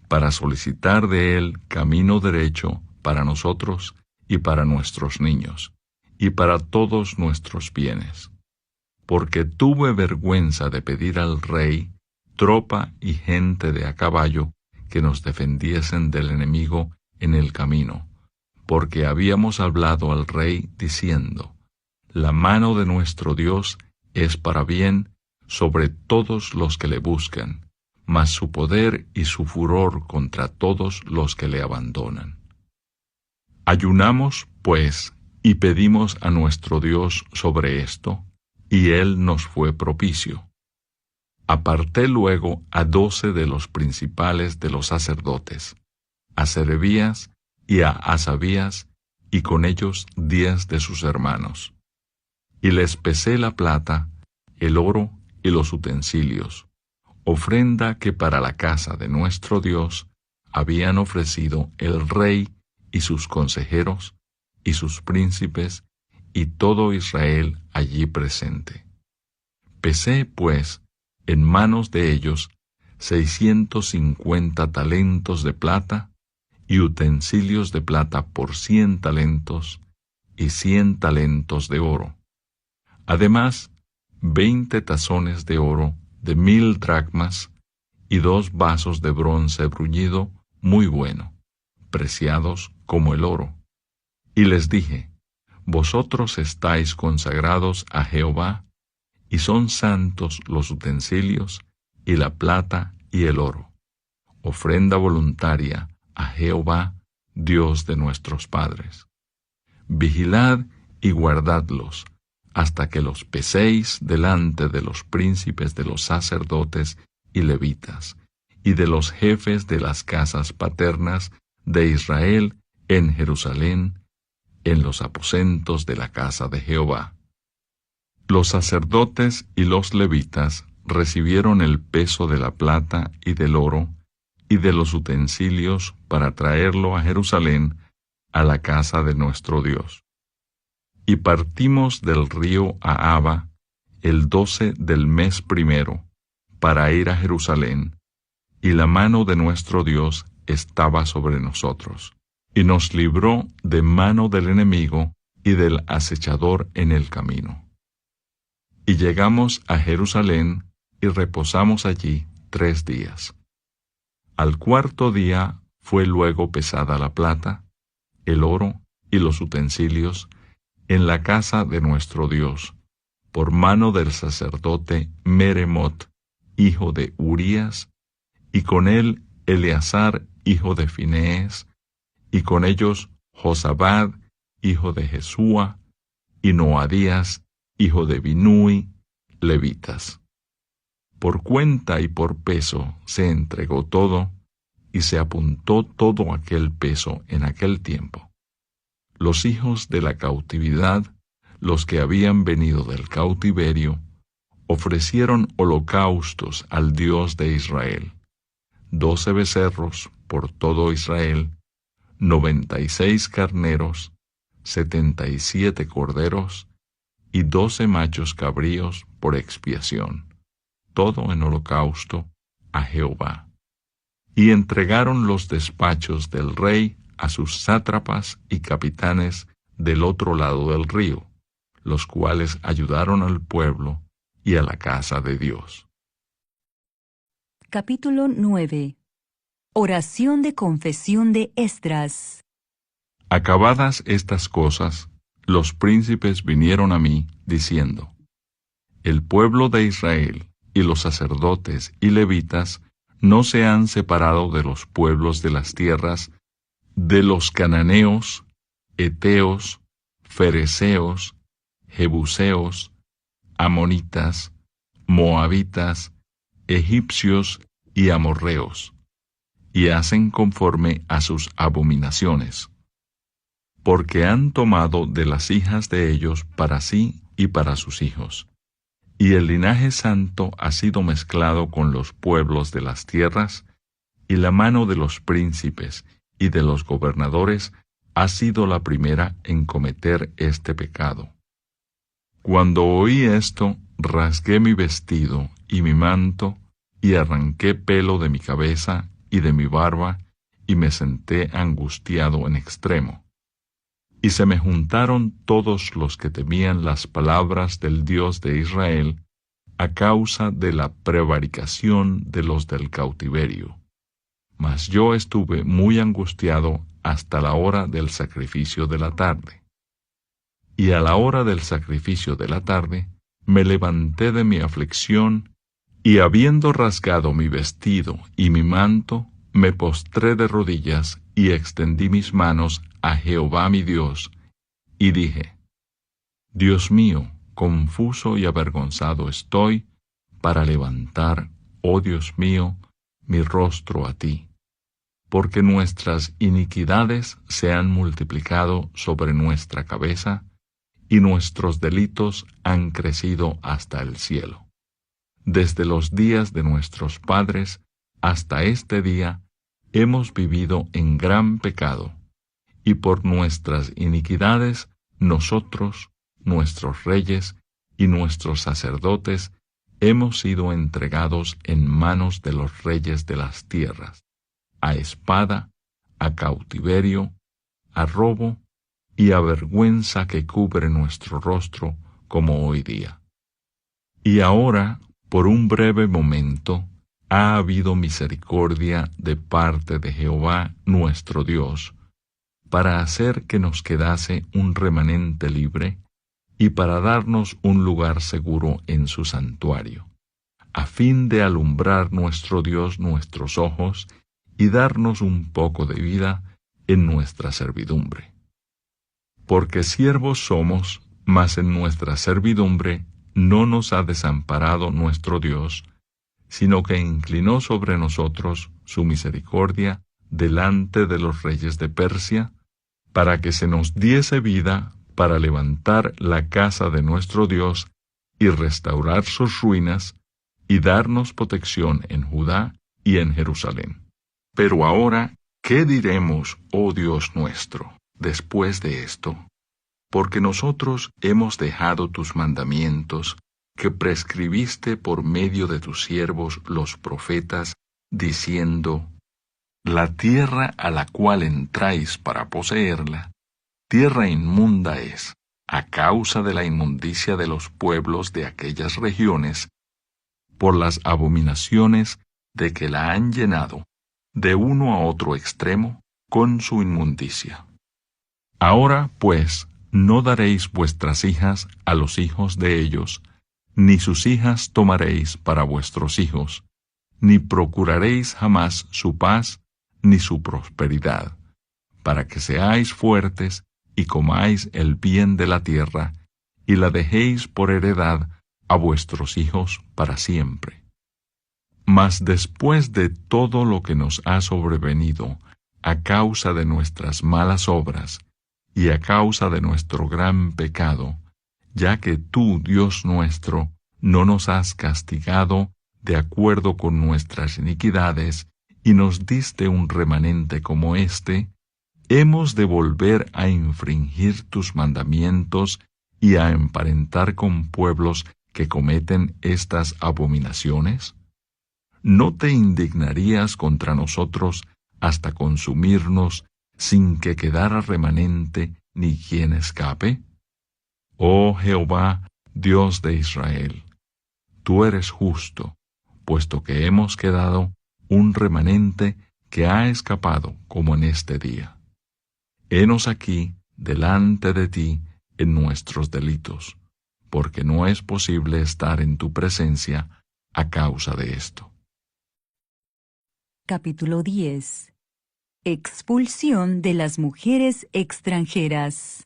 para solicitar de él camino derecho para nosotros y para nuestros niños, y para todos nuestros bienes. Porque tuve vergüenza de pedir al rey tropa y gente de a caballo que nos defendiesen del enemigo en el camino, porque habíamos hablado al rey diciendo: la mano de nuestro Dios es para bien sobre todos los que le buscan, mas su poder y su furor contra todos los que le abandonan. Ayunamos, pues, y pedimos a nuestro Dios sobre esto, y él nos fue propicio. Aparté luego a 12 de los principales de los sacerdotes, a Serebías y a Asabías, y con ellos 10 de sus hermanos. Y les pesé la plata, el oro y los utensilios, ofrenda que para la casa de nuestro Dios habían ofrecido el rey y sus consejeros, y sus príncipes, y todo Israel allí presente. Pesé, pues, en manos de ellos 650 talentos de plata, y utensilios de plata por 100 talentos, y 100 talentos de oro. Además, 20 tazones de oro de 1000 dracmas, y 2 vasos de bronce bruñido muy bueno, preciados como el oro. Y les dije: vosotros estáis consagrados a Jehová, y son santos los utensilios, y la plata y el oro, ofrenda voluntaria a Jehová, Dios de nuestros padres. Vigilad y guardadlos, hasta que los peséis delante de los príncipes de los sacerdotes y levitas, y de los jefes de las casas paternas de Israel en Jerusalén, en los aposentos de la casa de Jehová. Los sacerdotes y los levitas recibieron el peso de la plata y del oro y de los utensilios para traerlo a Jerusalén, a la casa de nuestro Dios. Y partimos del río Ahava el 12 del mes primero, para ir a Jerusalén, y la mano de nuestro Dios estaba sobre nosotros, y nos libró de mano del enemigo y del acechador en el camino. Y llegamos a Jerusalén, y reposamos allí 3 días. Al 4º día fue luego pesada la plata, el oro y los utensilios, en la casa de nuestro Dios, por mano del sacerdote Meremot, hijo de Urías, y con él Eleazar, hijo de Finees, y con ellos Josabad, hijo de Jesúa, y Noadías, hijo de Binui, levitas. Por cuenta y por peso se entregó todo, y se apuntó todo aquel peso en aquel tiempo. Los hijos de la cautividad, los que habían venido del cautiverio, ofrecieron holocaustos al Dios de Israel: 12 becerros por todo Israel, 96 carneros, 77 corderos, y 12 machos cabríos por expiación, todo en holocausto a Jehová. Y entregaron los despachos del rey a sus sátrapas y capitanes del otro lado del río, los cuales ayudaron al pueblo y a la casa de Dios. Capítulo 9. Oración de confesión de Esdras. Acabadas estas cosas, los príncipes vinieron a mí, diciendo: El pueblo de Israel y los sacerdotes y levitas no se han separado de los pueblos de las tierras, de los cananeos, heteos, fereceos, jebuseos, amonitas, moabitas, egipcios y amorreos, y hacen conforme a sus abominaciones, porque han tomado de las hijas de ellos para sí y para sus hijos, y el linaje santo ha sido mezclado con los pueblos de las tierras, y la mano de los príncipes y de los gobernadores ha sido la primera en cometer este pecado. Cuando oí esto, rasgué mi vestido y mi manto, y arranqué pelo de mi cabeza y de mi barba, y me senté angustiado en extremo. Y se me juntaron todos los que temían las palabras del Dios de Israel, a causa de la prevaricación de los del cautiverio. Mas yo estuve muy angustiado hasta la hora del sacrificio de la tarde. Y a la hora del sacrificio de la tarde, me levanté de mi aflicción, y habiendo rasgado mi vestido y mi manto, me postré de rodillas y extendí mis manos a Jehová mi Dios, y dije: Dios mío, confuso y avergonzado estoy para levantar, oh Dios mío, mi rostro a ti, porque nuestras iniquidades se han multiplicado sobre nuestra cabeza, y nuestros delitos han crecido hasta el cielo. Desde los días de nuestros padres hasta este día hemos vivido en gran pecado, y por nuestras iniquidades nosotros, nuestros reyes y nuestros sacerdotes hemos sido entregados en manos de los reyes de las tierras, a espada, a cautiverio, a robo y a vergüenza que cubre nuestro rostro como hoy día. Y ahora, por un breve momento, ha habido misericordia de parte de Jehová nuestro Dios, para hacer que nos quedase un remanente libre y para darnos un lugar seguro en su santuario, a fin de alumbrar nuestro Dios nuestros ojos y darnos un poco de vida en nuestra servidumbre. Porque siervos somos, mas en nuestra servidumbre no nos ha desamparado nuestro Dios, sino que inclinó sobre nosotros su misericordia delante de los reyes de Persia, para que se nos diese vida para levantar la casa de nuestro Dios y restaurar sus ruinas, y darnos protección en Judá y en Jerusalén. Pero ahora, ¿qué diremos, oh Dios nuestro, después de esto? Porque nosotros hemos dejado tus mandamientos, que prescribiste por medio de tus siervos los profetas, diciendo: La tierra a la cual entráis para poseerla, tierra inmunda es, a causa de la inmundicia de los pueblos de aquellas regiones, por las abominaciones de que la han llenado, de uno a otro extremo, con su inmundicia. Ahora, pues, no daréis vuestras hijas a los hijos de ellos, ni sus hijas tomaréis para vuestros hijos, ni procuraréis jamás su paz ni su prosperidad, para que seáis fuertes y comáis el bien de la tierra, y la dejéis por heredad a vuestros hijos para siempre. Mas después de todo lo que nos ha sobrevenido, a causa de nuestras malas obras, y a causa de nuestro gran pecado, ya que tú, Dios nuestro, no nos has castigado de acuerdo con nuestras iniquidades, y nos diste un remanente como éste, hemos de volver a infringir tus mandamientos y a emparentar con pueblos que cometen estas abominaciones? ¿No te indignarías contra nosotros hasta consumirnos sin que quedara remanente ni quien escape? Oh Jehová, Dios de Israel, tú eres justo, puesto que hemos quedado un remanente que ha escapado como en este día. Henos aquí delante de ti en nuestros delitos, porque no es posible estar en tu presencia a causa de esto. Capítulo 10. Expulsión de las mujeres extranjeras.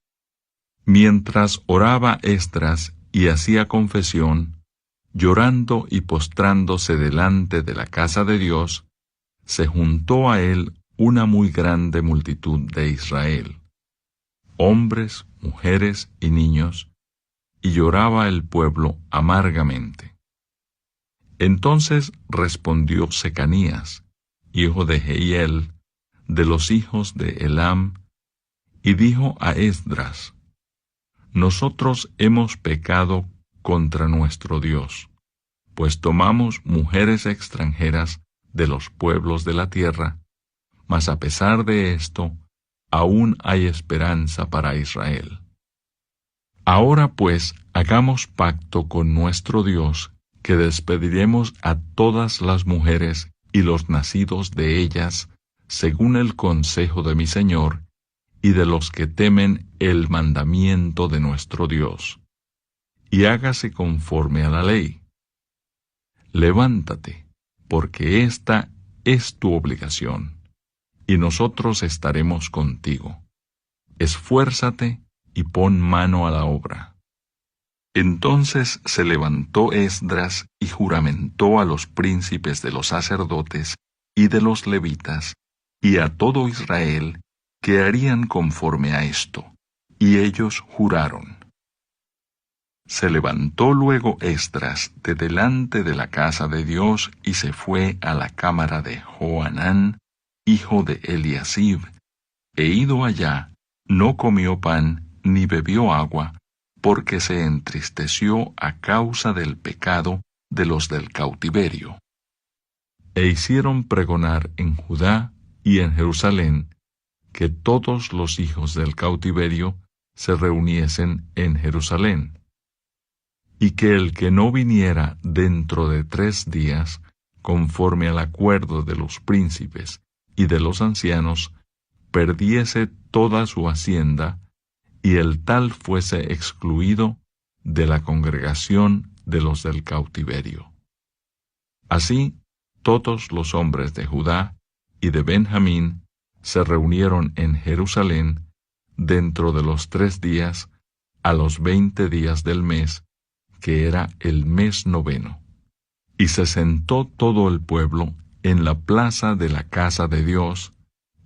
Mientras oraba Esdras y hacía confesión, llorando y postrándose delante de la casa de Dios, se juntó a él una muy grande multitud de Israel, hombres, mujeres y niños, y lloraba el pueblo amargamente. Entonces respondió Secanías, hijo de Jehiel, de los hijos de Elam, y dijo a Esdras: Nosotros hemos pecado contra nuestro Dios, pues tomamos mujeres extranjeras de los pueblos de la tierra, mas a pesar de esto, aún hay esperanza para Israel. Ahora pues, hagamos pacto con nuestro Dios, que despediremos a todas las mujeres y los nacidos de ellas, según el consejo de mi Señor, y de los que temen el mandamiento de nuestro Dios, y hágase conforme a la ley. Levántate, porque esta es tu obligación, y nosotros estaremos contigo. Esfuérzate y pon mano a la obra. Entonces se levantó Esdras y juramentó a los príncipes de los sacerdotes y de los levitas, y a todo Israel, que harían conforme a esto, y ellos juraron. Se levantó luego Esdras de delante de la casa de Dios y se fue a la cámara de Johanán, hijo de Eliasib, e ido allá, no comió pan ni bebió agua, porque se entristeció a causa del pecado de los del cautiverio. E hicieron pregonar en Judá y en Jerusalén que todos los hijos del cautiverio se reuniesen en Jerusalén, y que el que no viniera dentro de 3 días, conforme al acuerdo de los príncipes y de los ancianos, perdiese toda su hacienda, y el tal fuese excluido de la congregación de los del cautiverio. Así, todos los hombres de Judá y de Benjamín se reunieron en Jerusalén dentro de los 3 días, a los 20 días del mes, que era el mes 9. Y se sentó todo el pueblo en la plaza de la casa de Dios,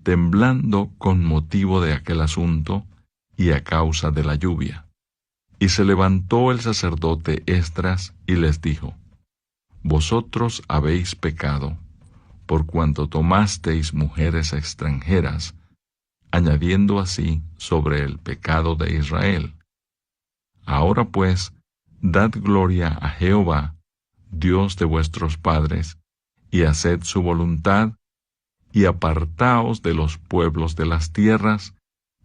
temblando con motivo de aquel asunto y a causa de la lluvia. Y se levantó el sacerdote Esdras y les dijo: Vosotros habéis pecado, por cuanto tomasteis mujeres extranjeras, añadiendo así sobre el pecado de Israel. Ahora pues, dad gloria a Jehová, Dios de vuestros padres, y haced su voluntad, y apartaos de los pueblos de las tierras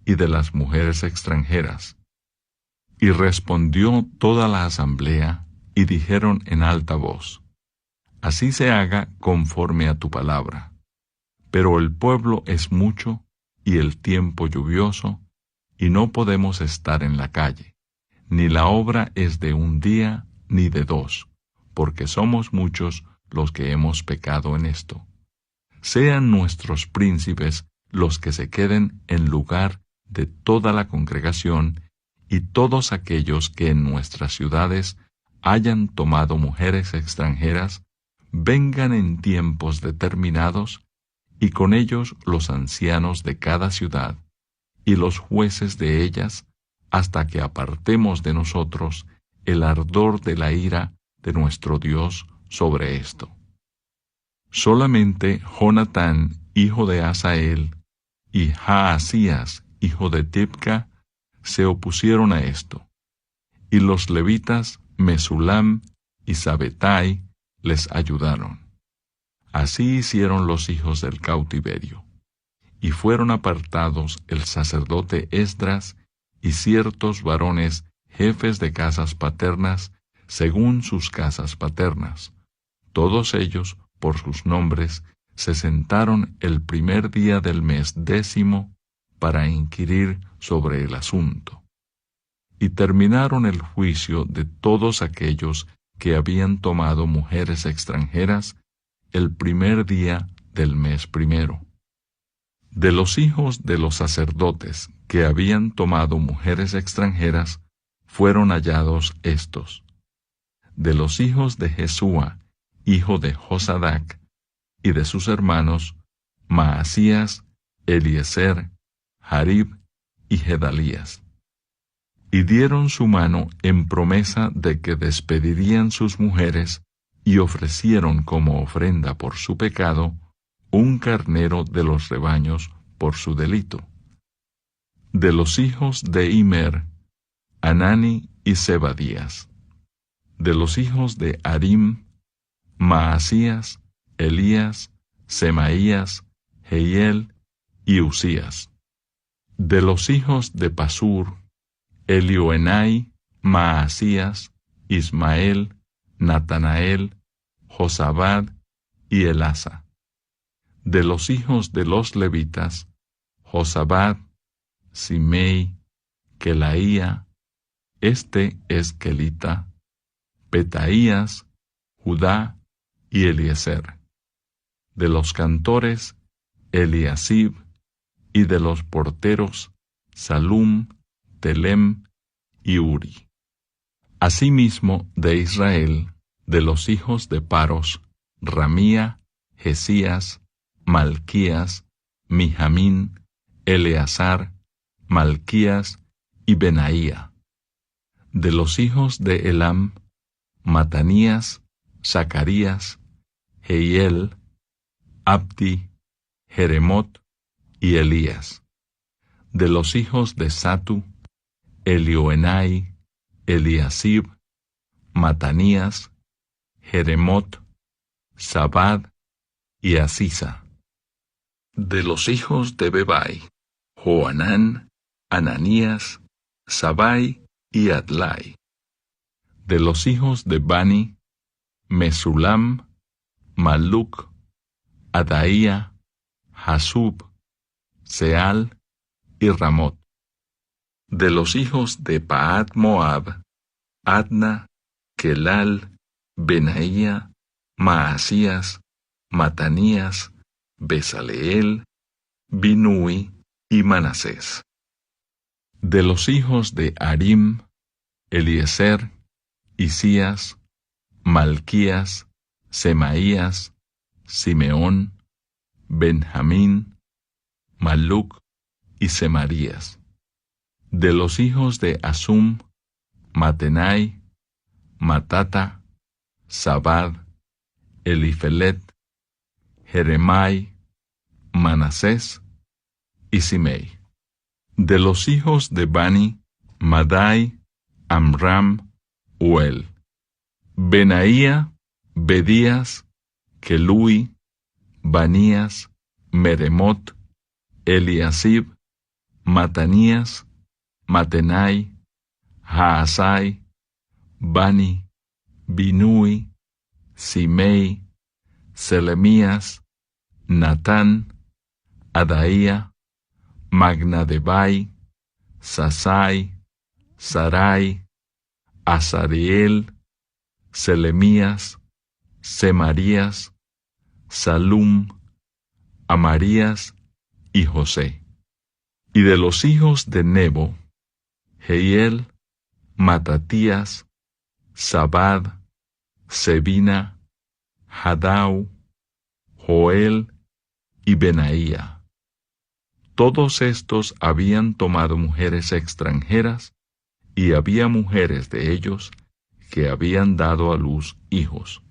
y de las mujeres extranjeras. Y respondió toda la asamblea, y dijeron en alta voz: Así se haga conforme a tu palabra. Pero el pueblo es mucho, y el tiempo lluvioso, y no podemos estar en la calle, ni la obra es de 1 día, ni de 2, porque somos muchos los que hemos pecado en esto. Sean nuestros príncipes los que se queden en lugar de toda la congregación, y todos aquellos que en nuestras ciudades hayan tomado mujeres extranjeras, vengan en tiempos determinados, y con ellos los ancianos de cada ciudad, y los jueces de ellas, hasta que apartemos de nosotros el ardor de la ira de nuestro Dios sobre esto. Solamente Jonatán, hijo de Asael, y Jaasías, hijo de Tibca, se opusieron a esto, y los levitas Mesulam y Sabetai les ayudaron. Así hicieron los hijos del cautiverio. Y fueron apartados el sacerdote Esdras y ciertos varones jefes de casas paternas, según sus casas paternas. Todos ellos, por sus nombres, se sentaron el primer día del mes 10 para inquirir sobre el asunto. Y terminaron el juicio de todos aquellos que habían tomado mujeres extranjeras el primer día del mes 1. De los hijos de los sacerdotes que habían tomado mujeres extranjeras, fueron hallados estos. De los hijos de Jesúa, hijo de Josadac, y de sus hermanos, Maasías, Eliezer, Jarib y Gedalías. Y dieron su mano en promesa de que despedirían sus mujeres, y ofrecieron como ofrenda por su pecado un carnero de los rebaños por su delito. De los hijos de Immer, Anani y Zebadías. De los hijos de Harim, Maasías, Elías, Semaías, Jehiel y Usías. De los hijos de Pasur, Elioenai, Maasías, Ismael, Natanael, Josabad y Elasa. De los hijos de los levitas, Josabad, Simei, Kelaía, este es Kelita, Petaías, Judá y Eliezer. De los cantores, Eliasib, y de los porteros, Salum, Telem y Uri. Asimismo, de Israel, de los hijos de Paros, Ramía, Jesías, Malquías, Mijamín, Eleazar, Malquías y Benaía. De los hijos de Elam, Matanías, Zacarías, Jehiel, Abdi, Jeremot y Elías. De los hijos de Satu, Elioenai, Eliasib, Matanías, Jeremot, Zabad y Asisa. De los hijos de Bebai, Joanán, Ananías, Sabai y Adlai. De los hijos de Bani, Mesulam, Maluc, Adaía, Hasub, Seal y Ramot. De los hijos de Paat Moab, Adna, Kelal, Benaía, Maasías, Matanías, Besaleel, Binui y Manasés. De los hijos de Harim, Eliezer, Isías, Malquías, Semaías, Simeón, Benjamín, Maluc y Semarías. De los hijos de Asum, Matenai, Matata, Zabad, Elifelet, Jeremai, Manasés y Simei. De los hijos de Bani, Madai, Amram, Uel, Benaía, Bedías, Kelui, Banías, Meremot, Eliasib, Matanías, Matenai, Haasai, Bani, Binui, Simei, Selemías, Natán, Adaía, Magnadebai, Sasai, Sarai, Azariel, Selemías, Semarías, Salum, Amarías y José. Y de los hijos de Nebo, Jehiel, Matatías, Zabad, Sebina, Hadau, Joel y Benaía. Todos estos habían tomado mujeres extranjeras, y había mujeres de ellos que habían dado a luz hijos.